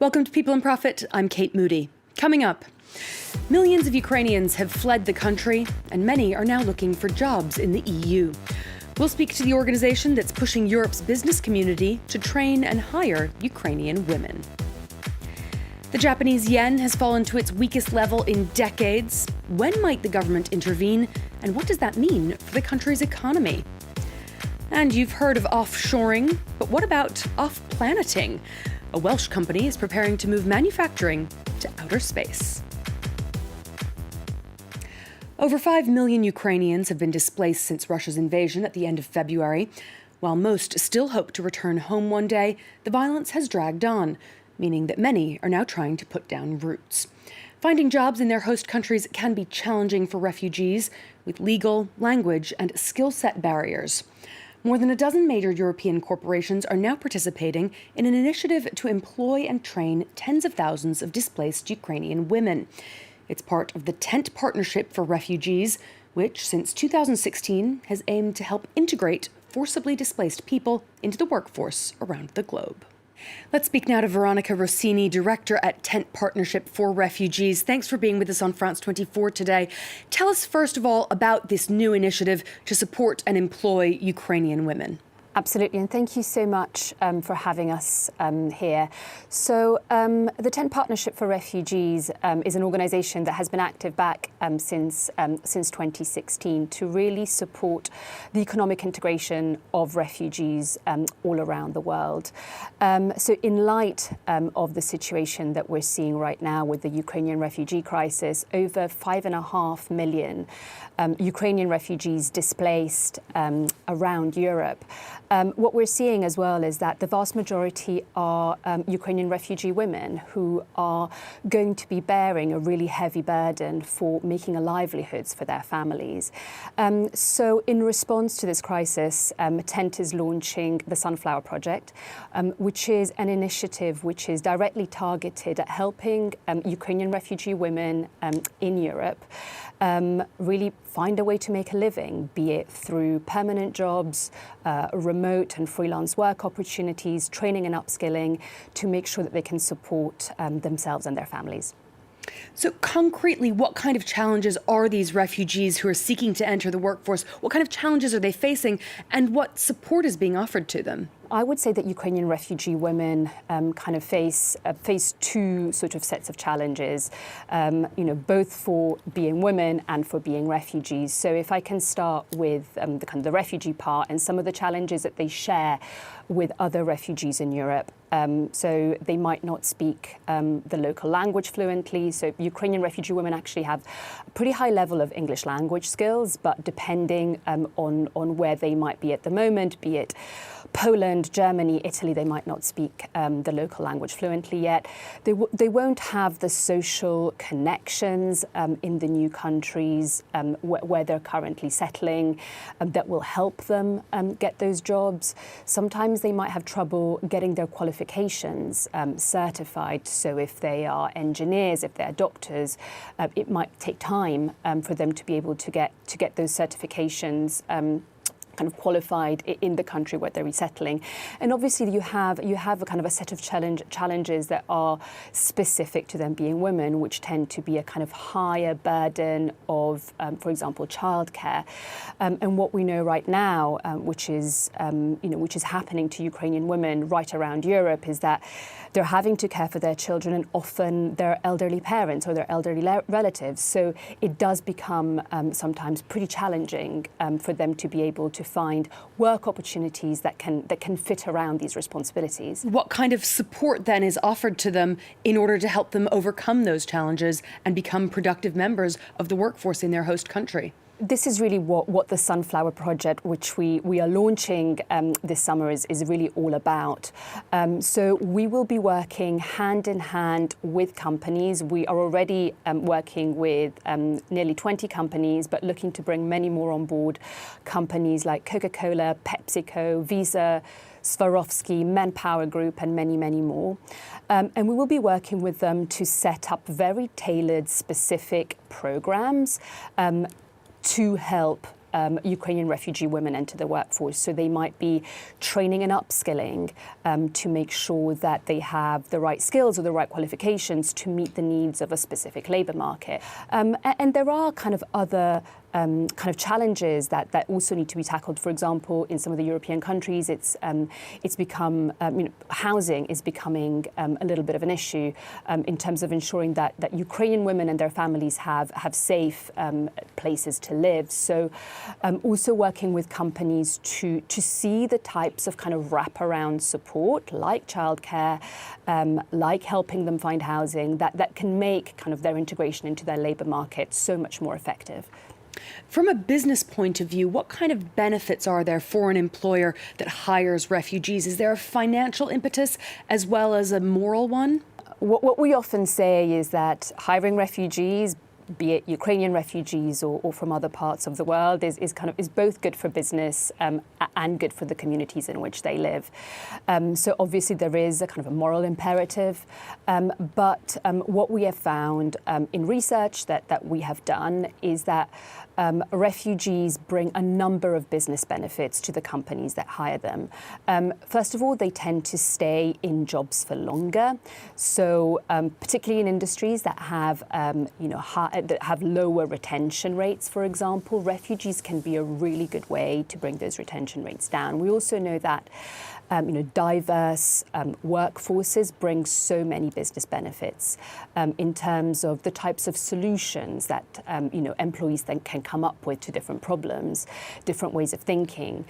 Welcome to People and Profit. I'm Kate Moody. Coming up, millions of Ukrainians have fled the country, and many are now looking for jobs in the EU. We'll speak to the organization that's pushing Europe's business community to train and hire Ukrainian women. The Japanese yen has fallen to its weakest level in decades. When might the government intervene, and what does that mean for the country's economy? And you've heard of offshoring, but what about off-planeting? A Welsh company is preparing to move manufacturing to outer space. Over 5 million Ukrainians have been displaced since Russia's invasion at the end of February. While most still hope to return home one day, the violence has dragged on, meaning that many are now trying to put down roots. Finding jobs in their host countries can be challenging for refugees, with legal, language, and skill set barriers. More than a dozen major European corporations are now participating in an initiative to employ and train tens of thousands of displaced Ukrainian women. It's part of the Tent Partnership for Refugees, which since 2016 has aimed to help integrate forcibly displaced people into the workforce around the globe. Let's speak now to Veronica Rossini, Director at Tent Partnership for Refugees. Thanks for being with us on France 24 today. Tell us first of all about this new initiative to support and employ Ukrainian women. Absolutely, and thank you so much for having us here. So the Tent Partnership for Refugees is an organisation that has been active back since 2016 to really support the economic integration of refugees all around the world. So in light of the situation that we're seeing right now with the Ukrainian refugee crisis, over 5.5 million Ukrainian refugees displaced around Europe. What we're seeing as well is that the vast majority are Ukrainian refugee women who are going to be bearing a really heavy burden for making a livelihoods for their families. So in response to this crisis, Tent is launching the Sunflower Project, which is an initiative which is directly targeted at helping Ukrainian refugee women in Europe really find a way to make a living, be it through permanent jobs, remote and freelance work opportunities, training and upskilling, to make sure that they can support themselves and their families. So concretely, what kind of challenges are these refugees who are seeking to enter the workforce? What kind of challenges are they facing, and what support is being offered to them? I would say that Ukrainian refugee women kind of face two sort of sets of challenges, both for being women and for being refugees. So if I can start with the refugee part and some of the challenges that they share with other refugees in Europe. So they might not speak the local language fluently. So Ukrainian refugee women actually have a pretty high level of English language skills, but depending on where they might be at the moment, be it Poland, Germany, Italy, they might not speak the local language fluently yet. They won't have the social connections in the new countries where they're currently settling that will help them get those jobs. Sometimes they might have trouble getting their qualifications certified. So if they are engineers, if they're doctors, it might take time for them to be able to get those certifications kind of qualified in the country where they're resettling. And obviously you have a kind of a set of challenges that are specific to them being women, which tend to be a kind of higher burden of, for example, childcare. And what we know right now, which is happening to Ukrainian women right around Europe, is that they're having to care for their children and often their elderly parents or their elderly relatives. So it does become sometimes pretty challenging for them to be able to find work opportunities that can fit around these responsibilities. What kind of support then is offered to them in order to help them overcome those challenges and become productive members of the workforce in their host country? This is really what the Sunflower Project, which we are launching this summer, is really all about. So we will be working hand in hand with companies. We are already working with nearly 20 companies, but looking to bring many more on board. Companies like Coca-Cola, PepsiCo, Visa, Swarovski, Manpower Group, and many, many more. And we will be working with them to set up very tailored, specific programs to help Ukrainian refugee women enter the workforce. So they might be training and upskilling to make sure that they have the right skills or the right qualifications to meet the needs of a specific labour market. And there are kind of other kind of challenges that also need to be tackled. For example, in some of the European countries, it's become housing is becoming a little bit of an issue in terms of ensuring that Ukrainian women and their families have safe places to live. So also working with companies to see the types of kind of wraparound support, like childcare, like helping them find housing, that can make kind of their integration into their labour market so much more effective. From a business point of view, what kind of benefits are there for an employer that hires refugees? Is there a financial impetus as well as a moral one? What we often say is that hiring refugees, be it Ukrainian refugees or from other parts of the world, is both good for business and good for the communities in which they live. So obviously there is a kind of a moral imperative, but what we have found in research that we have done is that refugees bring a number of business benefits to the companies that hire them. First of all, they tend to stay in jobs for longer. So particularly in industries that have that have lower retention rates, for example, refugees can be a really good way to bring those retention rates down. We also know that diverse workforces bring so many business benefits in terms of the types of solutions that employees then can come up with to different problems, different ways of thinking,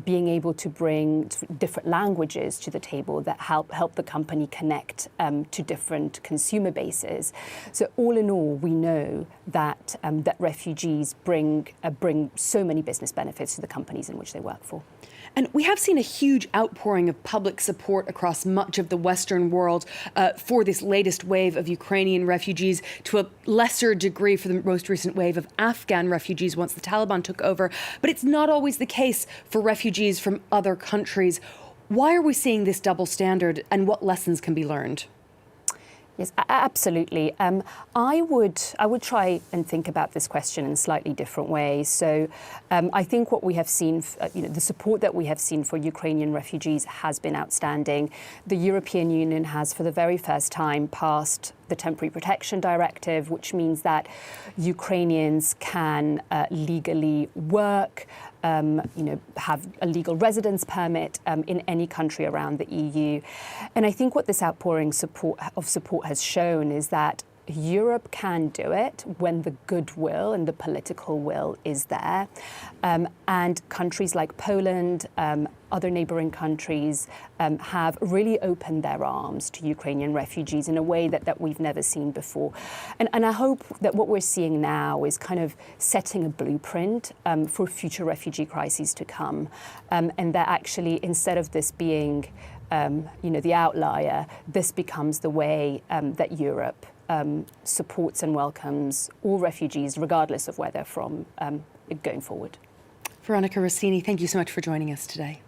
being able to bring different languages to the table that help the company connect to different consumer bases. So all in all, we know that that refugees bring so many business benefits to the companies in which they work for. And we have seen a huge outpouring of public support across much of the Western world for this latest wave of Ukrainian refugees, to a lesser degree for the most recent wave of Afghan refugees once the Taliban took over. But it's not always the case for refugees from other countries. Why are we seeing this double standard, and what lessons can be learned? Yes, absolutely. I would try and think about this question in a slightly different way. So I think what we have seen, the support that we have seen for Ukrainian refugees has been outstanding. The European Union has, for the very first time, passed the Temporary Protection Directive, which means that Ukrainians can legally work, have a legal residence permit in any country around the EU. And I think what this outpouring of support has shown is that Europe can do it when the goodwill and the political will is there. And countries like Poland, other neighbouring countries have really opened their arms to Ukrainian refugees in a way that we've never seen before. And I hope that what we're seeing now is kind of setting a blueprint for future refugee crises to come. And that actually, instead of this being the outlier, this becomes the way that Europe supports and welcomes all refugees, regardless of where they're from, going forward. Veronica Rossini, thank you so much for joining us today.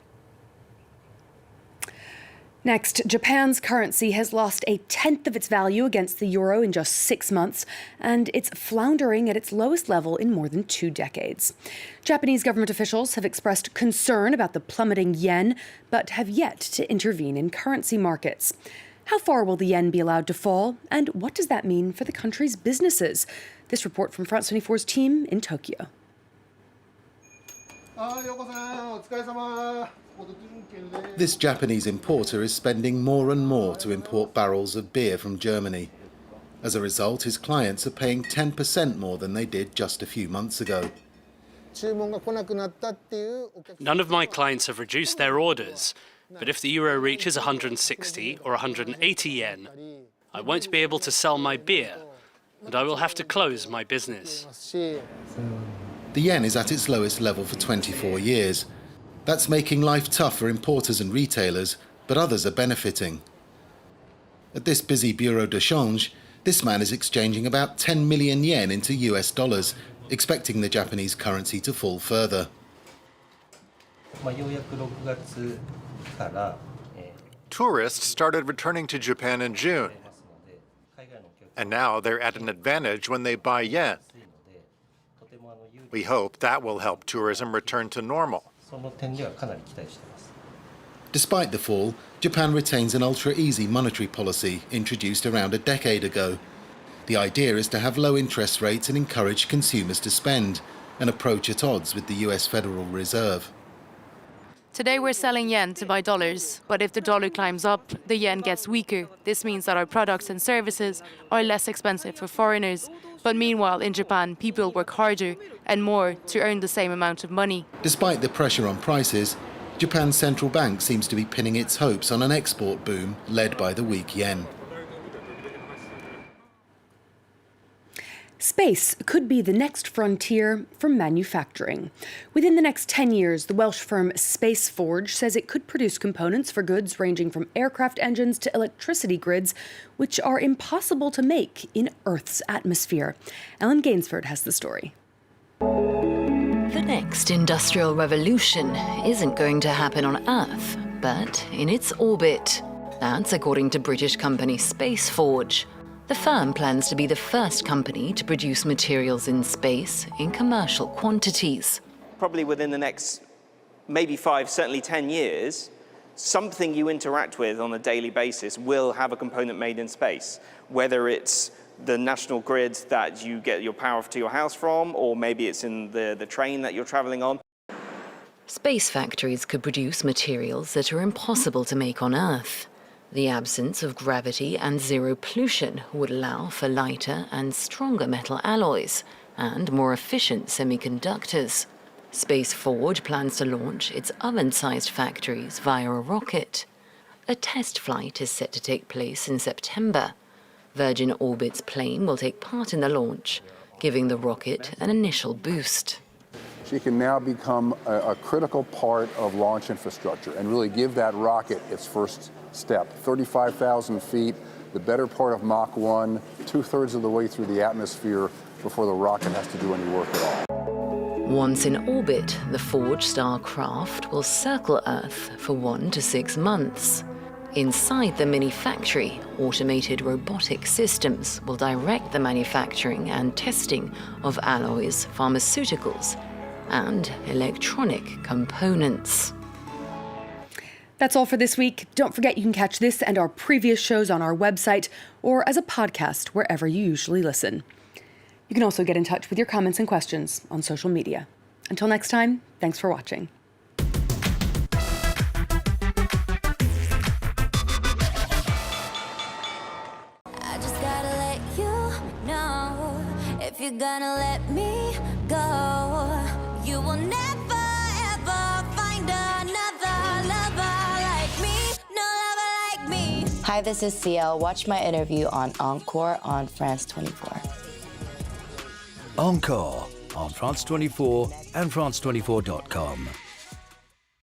Next, Japan's currency has lost 1/10 of its value against the euro in just 6 months, and it's floundering at its lowest level in more than 2 decades. Japanese government officials have expressed concern about the plummeting yen, but have yet to intervene in currency markets. How far will the yen be allowed to fall, and what does that mean for the country's businesses? This report from France 24's team in Tokyo. This Japanese importer is spending more and more to import barrels of beer from Germany. As a result, his clients are paying 10% more than they did just a few months ago. None of my clients have reduced their orders, but if the euro reaches 160 or 180 yen, I won't be able to sell my beer, and I will have to close my business. The yen is at its lowest level for 24 years. That's making life tough for importers and retailers, but others are benefiting. At this busy bureau de change, this man is exchanging about 10 million yen into US dollars, expecting the Japanese currency to fall further. Tourists started returning to Japan in June, and now they're at an advantage when they buy yen. We hope that will help tourism return to normal. その点ではかなり期待しています。 Despite the fall, Japan retains an ultra-easy monetary policy introduced around a decade ago. The idea is to have low interest rates and encourage consumers to spend, an approach at odds with the US Federal Reserve. Today we're selling yen to buy dollars, but if the dollar climbs up, the yen gets weaker. This means that our products and services are less expensive for foreigners. But meanwhile, in Japan, people work harder and more to earn the same amount of money. Despite the pressure on prices, Japan's central bank seems to be pinning its hopes on an export boom led by the weak yen. Space could be the next frontier for manufacturing. Within the next 10 years, the Welsh firm Space Forge says it could produce components for goods ranging from aircraft engines to electricity grids, which are impossible to make in Earth's atmosphere. Ellen Gainsford has the story. The next industrial revolution isn't going to happen on Earth, but in its orbit. That's according to British company Space Forge. The firm plans to be the first company to produce materials in space in commercial quantities. Probably within the next maybe 5, certainly 10 years, something you interact with on a daily basis will have a component made in space, whether it's the national grid that you get your power to your house from, or maybe it's in the train that you're traveling on. Space factories could produce materials that are impossible to make on Earth. The absence of gravity and zero pollution would allow for lighter and stronger metal alloys and more efficient semiconductors. Space Forge plans to launch its oven-sized factories via a rocket. A test flight is set to take place in September. Virgin Orbit's plane will take part in the launch, giving the rocket an initial boost. She can now become a critical part of launch infrastructure and really give that rocket its first step. 35,000 feet, the better part of Mach 1, 2/3 of the way through the atmosphere before the rocket has to do any work at all. Once in orbit, the Forge-Star craft will circle Earth for 1 to 6 months. Inside the mini factory, automated robotic systems will direct the manufacturing and testing of alloys, pharmaceuticals, and electronic components. That's all for this week. Don't forget you can catch this and our previous shows on our website or as a podcast wherever you usually listen. You can also get in touch with your comments and questions on social media. Until next time, thanks for watching. I just gotta let you know, if you're gonna let me go, you will never ever find another lover like me, no lover like me. Hi, this is CL. Watch my interview on Encore on France 24. Encore on France 24 and France24.com.